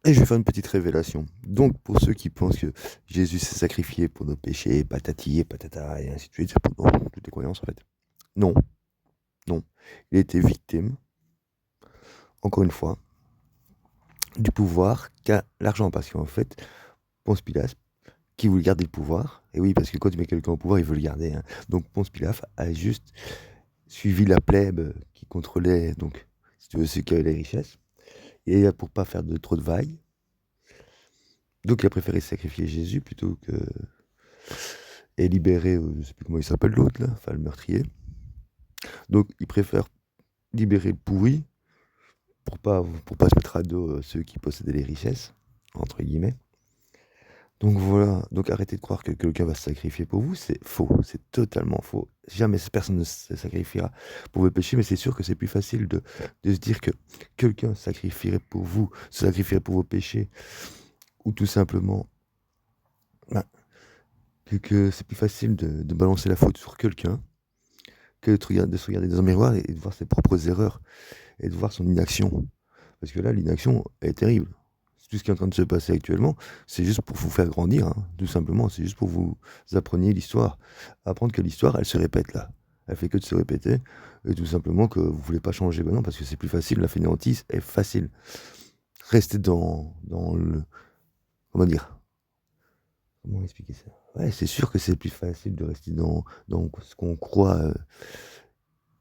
Et je vais faire une petite révélation. Donc, pour ceux qui pensent que Jésus s'est sacrifié pour nos péchés, patati et patata, et ainsi de suite, c'est pour toutes les croyances en fait. Non, non. Il a été victime, encore une fois, du pouvoir qu'a l'argent. Parce qu'en fait, Ponce Pilate, qui voulait garder le pouvoir, et oui, parce que quand tu mets quelqu'un au pouvoir, il veut le garder, hein. Donc, Ponce Pilate a juste suivi la plèbe qui contrôlait, donc, si tu veux, ceux qui avaient les richesses, et pour pas faire de trop de vagues. Donc, il a préféré sacrifier Jésus plutôt que et libérer, je sais plus comment il s'appelle l'autre là, enfin le meurtrier. Donc il préfère libérer le pourri pour pas se mettre à dos ceux qui possédaient les richesses, entre guillemets. Donc voilà, donc arrêtez de croire que quelqu'un va se sacrifier pour vous, c'est faux, c'est totalement faux. Jamais personne ne se sacrifiera pour vos péchés, mais c'est sûr que c'est plus facile de se dire que quelqu'un sacrifierait pour vous, se sacrifierait pour vos péchés, ou tout simplement ben, que c'est plus facile de balancer la faute sur quelqu'un que de se regarder dans un miroir et de voir ses propres erreurs et de voir son inaction. Parce que là, l'inaction est terrible. Tout ce qui est en train de se passer actuellement, c'est juste pour vous faire grandir, hein, tout simplement. C'est juste pour vous appreniez l'histoire. Apprendre que l'histoire, elle se répète là. Elle fait que de se répéter. Et tout simplement que vous voulez pas changer. Ben non, parce que c'est plus facile. La fainéantise est facile. Rester dans le... Comment dire? Comment expliquer ça? Ouais, c'est sûr que c'est plus facile de rester dans ce qu'on croit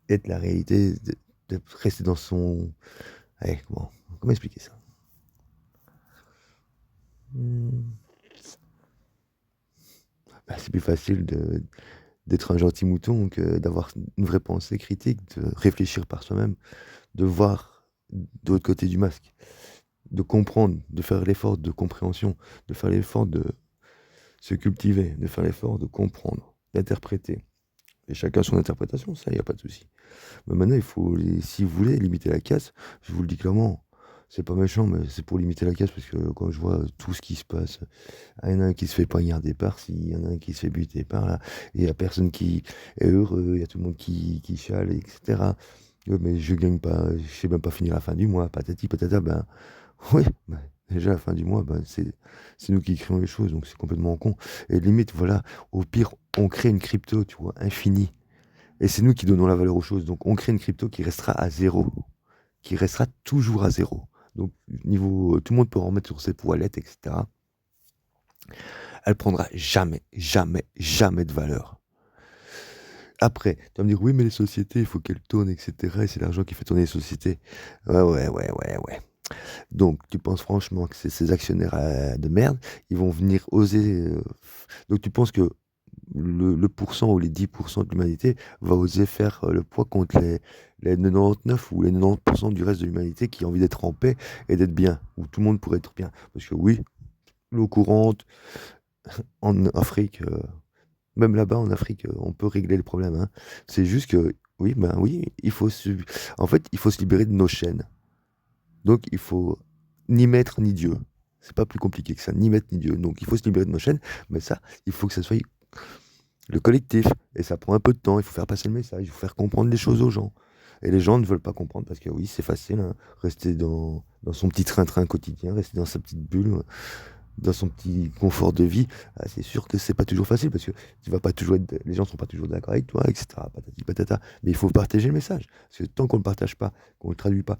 être la réalité, de rester dans son... Ouais, comment expliquer ça? Hmm. Bah, c'est plus facile d'être un gentil mouton que d'avoir une vraie pensée critique, de réfléchir par soi-même, de voir de l'autre côté du masque, de comprendre, de faire l'effort de compréhension, de faire l'effort de se cultiver, de faire l'effort de comprendre, d'interpréter. Et chacun son interprétation, ça, il n'y a pas de souci. Mais maintenant, si vous voulez limiter la casse, je vous le dis clairement, c'est pas méchant, mais c'est pour limiter la casse parce que quand je vois tout ce qui se passe, il y en a un qui se fait poignarder par-ci, il y en a un qui se fait buter par-là, et il y a personne qui est heureux, il y a tout le monde qui chiale, etc. Mais je gagne pas, je sais même pas finir la fin du mois, patati patata, ben oui, ben, déjà la fin du mois, ben, c'est nous qui créons les choses, donc c'est complètement con. Et limite, voilà, au pire, on crée une crypto, tu vois, infinie. Et c'est nous qui donnons la valeur aux choses. Donc on crée une crypto qui restera à zéro, qui restera toujours à zéro. Donc niveau, tout le monde peut en mettre sur ses toilettes, etc. Elle prendra jamais, jamais, jamais de valeur. Après, tu vas me dire, oui, mais les sociétés, il faut qu'elles tournent, etc. Et c'est l'argent qui fait tourner les sociétés. Ouais, ouais, ouais, ouais, ouais. Donc, tu penses franchement que ces actionnaires de merde, ils vont venir oser. Donc, tu penses que le pourcent ou les 10% de l'humanité va oser faire le poids contre les 99 ou les 90% du reste de l'humanité qui a envie d'être en paix et d'être bien, où tout le monde pourrait être bien. Parce que oui, l'eau courante en Afrique, même là-bas en Afrique, on peut régler le problème, hein. C'est juste que, oui, ben oui, en fait, il faut se libérer de nos chaînes. Donc, il faut ni maître ni Dieu. C'est pas plus compliqué que ça, ni maître ni Dieu. Donc, il faut se libérer de nos chaînes, mais ça, il faut que ça soit le collectif. Et ça prend un peu de temps, il faut faire passer le message, il faut faire comprendre les choses aux gens. Et les gens ne veulent pas comprendre parce que oui, c'est facile, hein, rester dans son petit train-train quotidien, rester dans sa petite bulle, dans son petit confort de vie. Ah, c'est sûr que c'est pas toujours facile parce que tu vas pas toujours les gens sont pas toujours d'accord avec toi, etc. Patati patata. Mais il faut partager le message. Parce que tant qu'on ne le partage pas, qu'on ne le traduit pas,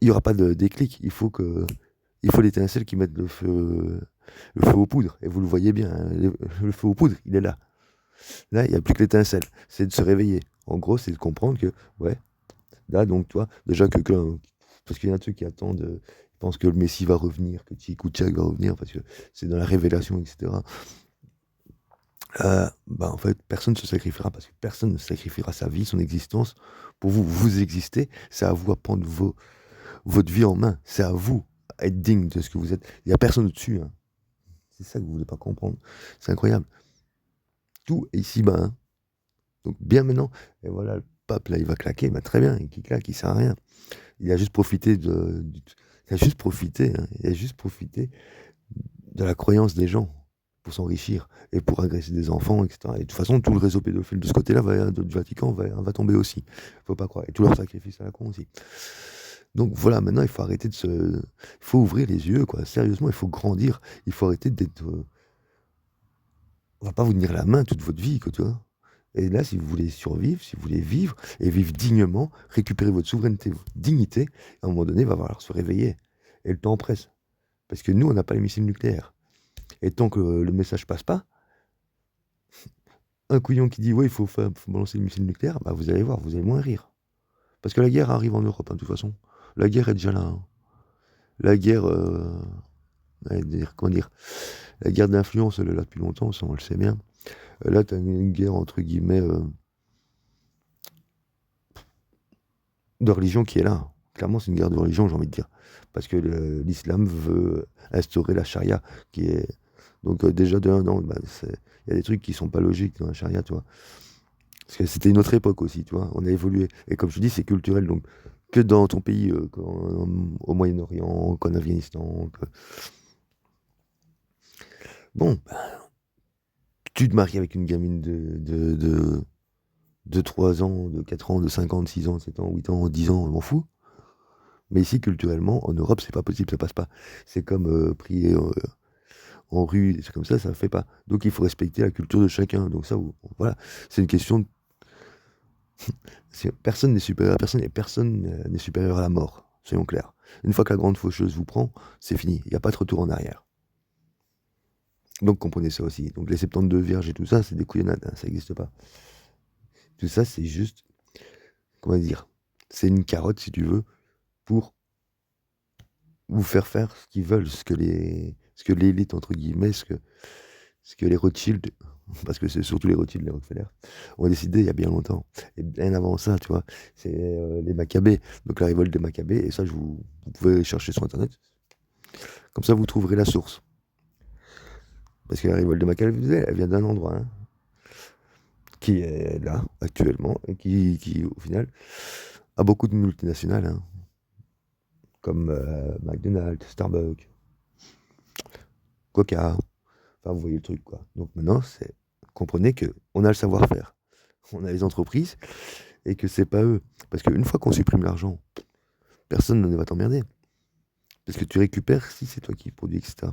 il y aura pas de déclic. Il faut l'étincelle qui mette le feu aux poudres. Et vous le voyez bien, hein, le feu aux poudres, il est là. Là, il n'y a plus que l'étincelle. C'est de se réveiller. En gros, c'est de comprendre que, ouais, là, donc, toi, déjà, parce qu'il y en a ceux qui attendent, ils pensent que le Messie va revenir, que Tchik va revenir, parce que c'est dans la révélation, etc. Bah, en fait, personne ne se sacrifiera, parce que personne ne sacrifiera sa vie, son existence, pour vous. Vous existez, c'est à vous à prendre votre vie en main. C'est à vous à être digne de ce que vous êtes. Il n'y a personne au-dessus, hein. C'est ça que vous ne voulez pas comprendre. C'est incroyable. Tout est ici-bas, hein. Donc bien maintenant, et voilà, le pape là, il va claquer, bah, très bien, et qui claque, il sert à rien. Il a juste profité il a juste profité, hein, il a juste profité de la croyance des gens pour s'enrichir et pour agresser des enfants, etc. Et de toute façon, tout le réseau pédophile de ce côté-là du Vatican va tomber aussi. Faut pas croire. Et tout leur sacrifice à la con aussi. Donc voilà, maintenant il faut arrêter de se il faut ouvrir les yeux, quoi. Sérieusement, il faut grandir. Il faut arrêter d'être, on va pas vous tenir la main toute votre vie, quoi, tu vois? Et là, si vous voulez survivre, si vous voulez vivre et vivre dignement, récupérer votre souveraineté, votre dignité, à un moment donné, il va falloir se réveiller et le temps presse. Parce que nous, on n'a pas les missiles nucléaires et tant que le message passe pas, un couillon qui dit: «Ouais, il faut balancer le missile nucléaire», bah, vous allez voir, vous allez moins rire. Parce que la guerre arrive en Europe, hein, de toute façon. La guerre est déjà là, hein. La guerre, comment dire? La guerre d'influence, elle est là depuis longtemps, ça on le sait bien. Là, tu as une guerre entre guillemets, de religion qui est là. Clairement, c'est une guerre de religion, j'ai envie de dire. Parce que l'islam veut instaurer la charia, qui est... Donc déjà de 1 an, bah, il y a des trucs qui sont pas logiques dans la charia, tu vois. Parce que c'était une autre époque aussi, tu vois. On a évolué. Et comme je te dis, c'est culturel. Donc, que dans ton pays, au Moyen-Orient, qu'en Afghanistan. Bon, bah, tu te maries avec une gamine de 3 ans, de 4 ans, de 5 ans, de 6 ans, de 7 ans, 8 ans, 10 ans, on m'en fout. Mais ici, culturellement, en Europe, c'est pas possible, ça passe pas. C'est comme prier en rue, c'est comme ça fait pas. Donc il faut respecter la culture de chacun. Donc ça, voilà, c'est une question de... Personne n'est supérieur à personne et personne n'est supérieur à la mort, soyons clairs. Une fois que la grande faucheuse vous prend, c'est fini, il n'y a pas de retour en arrière. Donc comprenez ça aussi. Donc les 72 vierges et tout ça, c'est des couillonnades, hein, ça n'existe pas. Tout ça, c'est juste, comment dire, c'est une carotte, si tu veux, pour vous faire ce qu'ils veulent, ce que l'élite, entre guillemets, ce que les Rothschild, parce que c'est surtout les Rothschild, les Rockefeller, ont décidé il y a bien longtemps. Et bien avant ça, tu vois, c'est les Maccabées, donc la révolte des Maccabées, et ça, vous pouvez chercher sur Internet. Comme ça, vous trouverez la source. Parce que la révolte des Maccabées, elle vient d'un endroit, hein, qui est là, actuellement, et qui, au final, a beaucoup de multinationales, hein, comme McDonald's, Starbucks, Coca. Enfin, vous voyez le truc, quoi. Donc maintenant, comprenez que on a le savoir-faire. On a les entreprises et que c'est pas eux. Parce qu'une fois qu'on supprime l'argent, personne ne va t'emmerder. Parce que tu récupères si c'est toi qui produis, etc.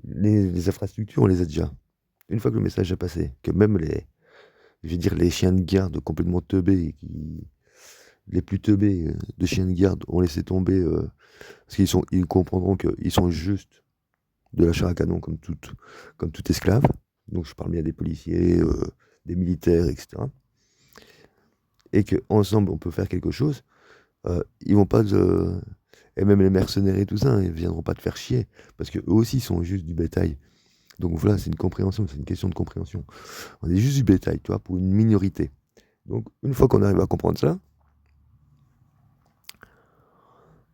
Les infrastructures, on les a déjà. Une fois que le message est passé, que même je vais dire, les chiens de garde complètement teubés, les plus teubés de chiens de garde ont laissé tomber, parce ils comprendront qu'ils sont juste de la chair à canon comme tout esclave. Donc je parle bien des policiers, des militaires, etc. Et qu'ensemble on peut faire quelque chose, ils vont pas et même les mercenaires et tout ça, ils viendront pas te faire chier, parce que eux aussi sont juste du bétail. Donc voilà, c'est une compréhension, c'est une question de compréhension. On est juste du bétail, tu vois, pour une minorité. Donc une fois qu'on arrive à comprendre ça,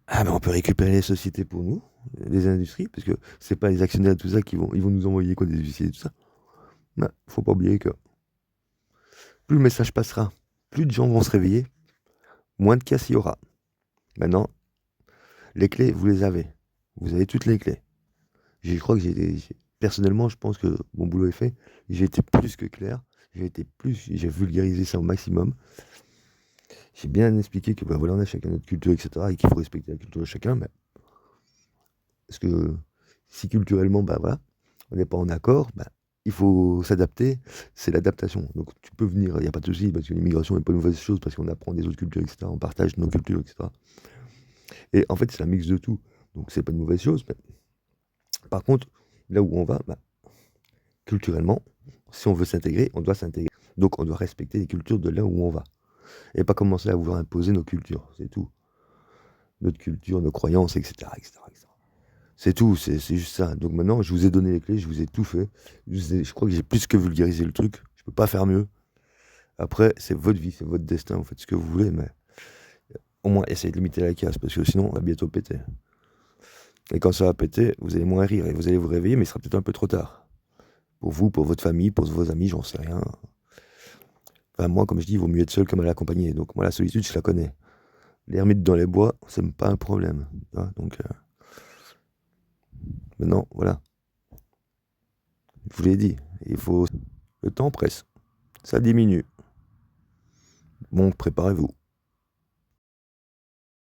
ah ben on peut récupérer les sociétés pour nous, les industries, parce que c'est pas les actionnaires et tout ça ils vont nous envoyer quoi des huissiers et tout ça. Mais faut pas oublier que plus le message passera, plus de gens vont se réveiller, moins de casse il y aura. Maintenant, les clés, vous les avez. Vous avez toutes les clés. Je crois que personnellement, je pense que mon boulot est fait. J'ai été plus que clair. J'ai vulgarisé ça au maximum. J'ai bien expliqué que, bah, voilà, on a chacun notre culture, etc. et qu'il faut respecter la culture de chacun. Mais parce que si culturellement, bah voilà, on n'est pas en accord, bah, il faut s'adapter. C'est l'adaptation. Donc tu peux venir, il n'y a pas de souci, parce que l'immigration n'est pas une mauvaise chose, parce qu'on apprend des autres cultures, etc. On partage nos cultures, etc. Et en fait, c'est un mix de tout. Donc c'est pas une mauvaise chose. Mais par contre, là où on va, bah, culturellement, si on veut s'intégrer, on doit s'intégrer. Donc on doit respecter les cultures de là où on va. Et pas commencer à vouloir imposer nos cultures, c'est tout. Notre culture, nos croyances, etc. etc., etc. C'est tout, c'est juste ça. Donc maintenant, je vous ai donné les clés, je vous ai tout fait. Je crois que j'ai plus que vulgarisé le truc. Je peux pas faire mieux. Après, c'est votre vie, c'est votre destin, vous faites ce que vous voulez, mais au moins essayez de limiter la casse, parce que sinon, on va bientôt péter. Et quand ça va péter, vous allez moins rire et vous allez vous réveiller, mais il sera peut-être un peu trop tard. Pour vous, pour votre famille, pour vos amis, j'en sais rien. Enfin, moi, comme je dis, il vaut mieux être seul que mal accompagné. Donc, moi, la solitude, je la connais. L'ermite dans les bois, c'est pas un problème. Hein, donc, maintenant, voilà. Je vous l'ai dit, il faut... Le temps presse. Ça diminue. Bon, préparez-vous.